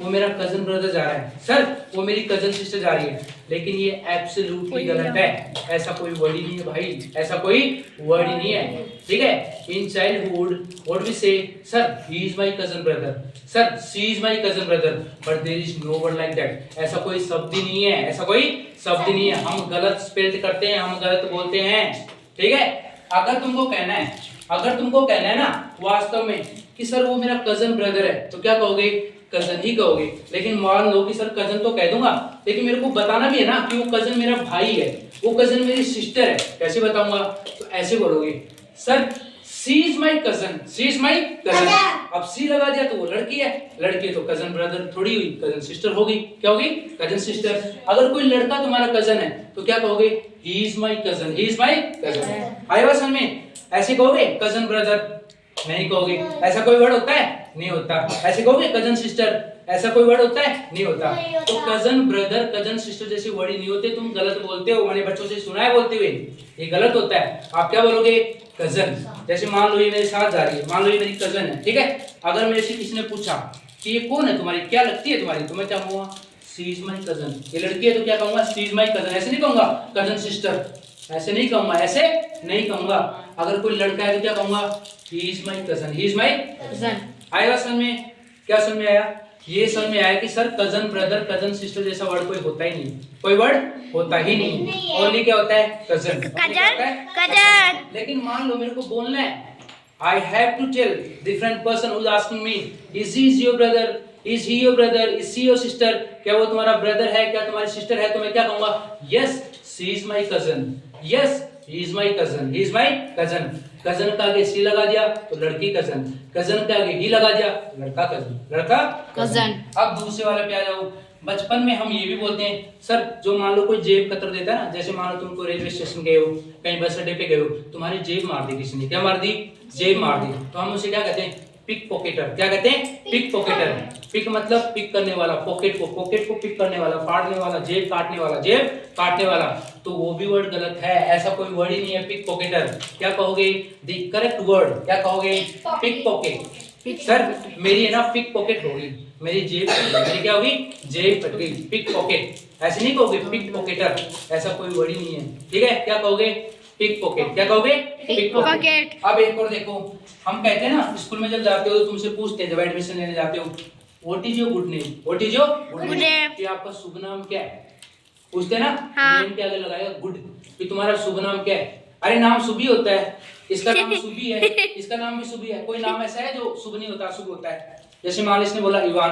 वो मेरा cousin brother जा रहा है, सर वो मेरी कजन सिस्टर जा रही है, लेकिन ये एब्सोल्युटली गलत है। ऐसा कोई वर्ड ही नहीं है भाई, ऐसा कोई वर्ड ही नहीं है, ठीक है। In childhood what we say, sir he is my cousin brother, sir she is my cousin brother, but there is no word like that. ऐसा कोई शब्द ही नहीं है, ऐसा कोई शब्द ही नहीं है। हम गलत स्पेल्ड करते हैं, हम गलत बोलते हैं, ठीक है। अगर तुमको कहना है ना वास्तव में कि सर वो मेरा कजन ब्रदर है, तो क्या कहोगे? कजन ही कहोगे। लेकिन मान लो कि सर कजन तो कह दूंगा, लेकिन मेरे को बताना भी है ना कि वो कजन मेरा भाई है, वो कजन मेरी सिस्टर है, कैसे बताऊंगा? तो ऐसे बोलोगे, sir she is my cousin, she is my cousin. अब सी लगा दिया तो वो लड़की है, लड़की तो कजन ब्रदर थोड़ी हुई, कजन सिस्टर होगी। क्या होगी? Cousin sister. अगर कोई लड़का तुम्हारा कजन है तो क्या कहोगे? He is my cousin, he is my cousin. आया समझ में? ऐसे कहोगे कजन ब्रदर? नहीं कहोगे। ऐसा कोई वर्ड होता है? नहीं होता। ऐसे कहोगे कजन सिस्टर? ऐसा कोई वर्ड होता है? नहीं होता। तो कजन ब्रदर, कजन सिस्टर जैसे वर्ड ही नहीं होते, तुम गलत बोलते हो। मैंने बच्चों से सुना है बोलते हुए, ये गलत होता है। आप क्या बोलोगे? कजन। जैसे मान लो ये मेरे साथ जा रही है, मान लो ये मेरी कजन है, ठीक है। अगर मेरे से किसी ने पूछा कि ये कौन है तुम्हारी, क्या लगती है तुम्हारी, तो मैं क्या कहूंगा? She is my cousin. ये लड़की है तो क्या कहूंगा? She is my cousin. ऐसे नहीं कहूंगा कजन सिस्टर, ऐसे नहीं कहूंगा, ऐसे नहीं कहूंगा। अगर कोई लड़का है तो क्या कहूंगा? He is my cousin, he is my cousin. आएगा समझ में? क्या समझ में आया? ये समझ में आया कि sir cousin brother, cousin sister जैसा वर्ड कोई होता ही नहीं, कोई वर्ड होता ही नहीं। ओनली क्या होता है? कजन। कजन। लेकिन मान लो मेरे को बोलना है, I have to tell different person who is asking me, is he is your brother, is he your brother, is she your sister, क्या वो तुम्हारा ब्रदर है, क्या तुम्हारी सिस्टर है? तो मैं क्या कहूंगा? Yes she is my cousin, yes he is my cousin, he is my cousin. Cousin का आगे सी लगा दिया तो लड़की कजन, कजन के आगे ही लगा दिया तो लड़का कजन, लड़का कजन। अब दूसरे वाले पे आ जाओ। बचपन में हम ये भी बोलते हैं, सर जो मान लो कोई जेब कतर देता है ना, जैसे मान लो तुमको रेलवे स्टेशन गए हो, कहीं बस अड्डे पे गए हो, तुम्हारी जेब मार दी किसी ने, क्या मार दी? जेब मार दी। तो हम उसे क्या कहते हैं? पिक पॉकेटर। क्या कहते हैं? पिक पॉकेटर। पिक मतलब पिक करने वाला, पॉकेट को पिक करने वाला, फाड़ने वाला, जेब काटने वाला, जेब काटने वाला। तो वो भी वर्ड गलत है, ऐसा कोई वर्ड ही नहीं है पिक पॉकेटर। क्या कहोगे? द करेक्ट वर्ड क्या कहोगे? Pick pocket. सर मेरी है ना पिक पॉकेट होगी, मेरी जेब कट गई, मेरी क्या होगी? जेब कट गई, पिक पॉकेट। ऐसे नहीं कहोगे पिक पॉकेटर, ऐसा कोई वर्ड ही नहीं है, ठीक है। क्या कहोगे? Pick pocket. क्या कहोगे? Pick pocket. अब एक और देखो, हम कहते हैं ना स्कूल में जब जाते हो तो तुमसे पूछते हैं, जब एडमिशन लेने जाते हो, what is your good name, what is your good name, कि आपका शुभ नाम क्या है? पूछते हैं ना, हाँ। नेम के आगे लगाएगा गुड, कि तुम्हारा शुभ नाम क्या है? अरे नाम शुभी होता है, इसका नाम शुभी है, इसका नाम भी शुभी है। कोई नाम ऐसा है जो शुभ नहीं होता, अशुभ होता है? जैसे मान इसने बोला इवान,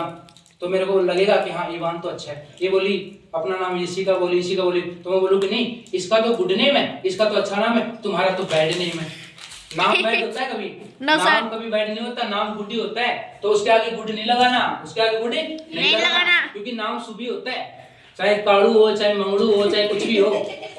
तो मेरे को लगेगा कि हाँ इवान तो अच्छा है। ये बोली अपना नाम इसी का बोली, इसी का बोली, तो मैं बोलूँ कि नहीं इसका तो गुड नेम है, इसका तो अच्छा नाम है, तुम्हारा तो बैड नेम है। नाम बैड होता है कभी? नाम कभी बैड नहीं होता, नाम गुड ही होता है। तो उसके आगे गुड नहीं लगाना, उसके आगे गुड नहीं लगाना, क्योंकि नाम शुभी होता है। चाहे काड़ू हो, चाहे मंगड़ू हो, चाहे कुछ भी हो,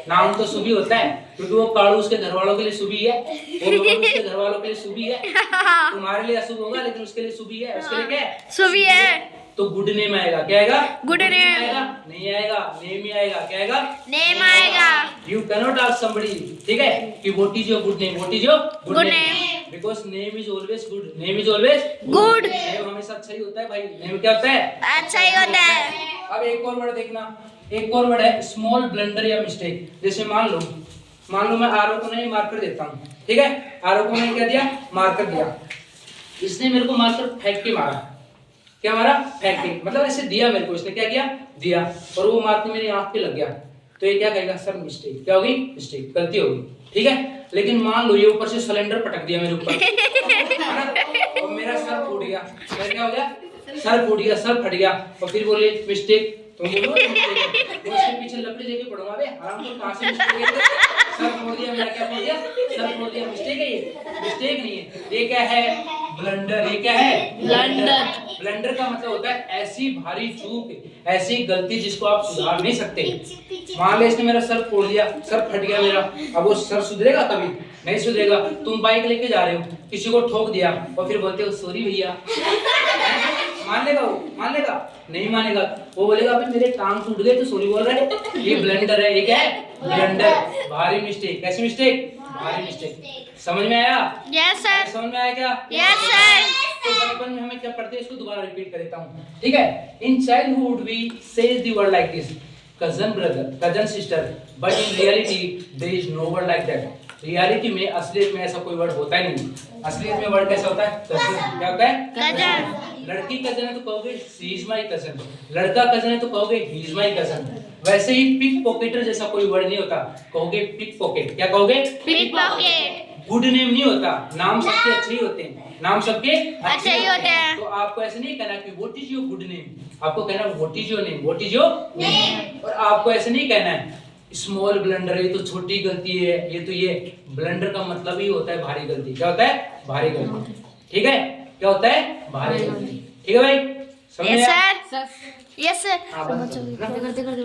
नाम तो शुभी होता है। क्योंकि वो काड़ू उसके घर वालों के लिए शुभी है, वो मंगड़ू उसके घर वालों के लिए शुभी है। तुम्हारे लिए अशुभ होगा लेकिन उसके लिए शुभी है, उसके लिए क्या है? शुभी है। तो गुड नेम आएगा। क्या आएगा? गुड नेम आएगा? नहीं आएगा, नेम ही आएगा। क्या आएगा? नेम आएगा। You cannot ask somebody, ठीक है, कि what is your good name, what is your good Good name, name. because name is always good, name is always Good. name हमेशा अच्छा ही होता है भाई। name क्या होता है? अच्छा ही होता है। अब एक और वर्ड देखना, एक और वर्ड है स्मॉल ब्लंडर या मिस्टेक। जैसे मान लो मैं आरो को नहीं मार्कर देता हूँ, ठीक है, आरो को मैंने क्या दिया? मार्कर दिया। इसने मेरे को मार्कर फेंक के मारा। क्या मारा? फेंक के, मतलब ऐसे दिया मेरे को, इसने क्या किया? दिया, और वो मार्कर मेरी आंख पे लग गया। तो ये क्या कहेगा? Sir mistake. क्या होगी? मिस्टेक, गलती होगी, ठीक है। लेकिन मान लो ये ऊपर से सिलेंडर पटक दिया मेरे ऊपर, और मेरा सर फूट गया। क्या हो गया? सर फूट गया, सर फट गया, और फिर बोले मिस्टेक, तो बोलो उसके पीछे लकड़ी लेके पड़ूंगा बे आराम से। कहां से मिस्टेक है? सर फोड़ दिया मेरा, क्या फोड़ दिया? सर फोड़ दिया। मिस्टेक है ये? मिस्टेक नहीं है, ये क्या है? ब्लंडर। ये क्या है? ब्लंडर। ब्लंडर का मतलब होता है ऐसी भारी चूक, ऐसी गलती जिसको आप सुधार नहीं सकते। मान लो इसने मेरा सर फोड़ दिया, सर फट गया मेरा, अब वो सर सुधरेगा? कभी नहीं सुधरेगा। तुम बाइक लेके जा रहे हो, किसी को ठोक दिया, और फिर बोलते हो सॉरी भैया, मान लेगा वो? मान लेगा? नहीं मानेगा। वो बोलेगा अभी मेरे टांग टूट गए तो सॉरी बोल रहे हैं। ये ब्लंडर है। ये क्या है? ब्लंडर, भारी मिस्टेक। कैसी मिस्टेक? भारी मिस्टेक। समझ में आया? Yes sir. समझ में आया क्या? Yes sir. तो बचपन में हमें क्या पढ़ते हैं, इसको दोबारा रिपीट कर देता हूँ, ठीक है। In childhood we says the word like this, cousin brother, cousin sister, but in reality there is no word like that. Reality में, असलियत में ऐसा कोई वर्ड होता ही नहीं। असलियत में वर्ड कैसा होता है? कजन। क्या होता है? कजन। लड़की कजन है तो कहोगे शी इज माय कजन, लड़का कजन है तो कहोगे ही इज माय कजन। वैसे ही पिक पॉकेटर जैसा कोई वर्ड नहीं होता, कहोगे पिक पॉकेट। क्या कहोगे? Pick pocket. गुड नेम नहीं होता, नाम सबके अच्छे ही होते हैं, नाम सबके अच्छे ही होते हैं। तो आपको ऐसे नहीं कहना कि what is your good name, आपको कहना what is your name, what is your name. और आपको ऐसे नहीं कहना है स्मॉल ब्लंडर, ये तो छोटी गलती है, ये तो ये ब्लंडर का मतलब ही होता है भारी गलती। क्या होता है? भारी गलती। ठीक है, क्या होता है? भारी गलती। ठीक है भाई, समझ यस में आया? Sir, yes sir. हाँ, बस। करते करते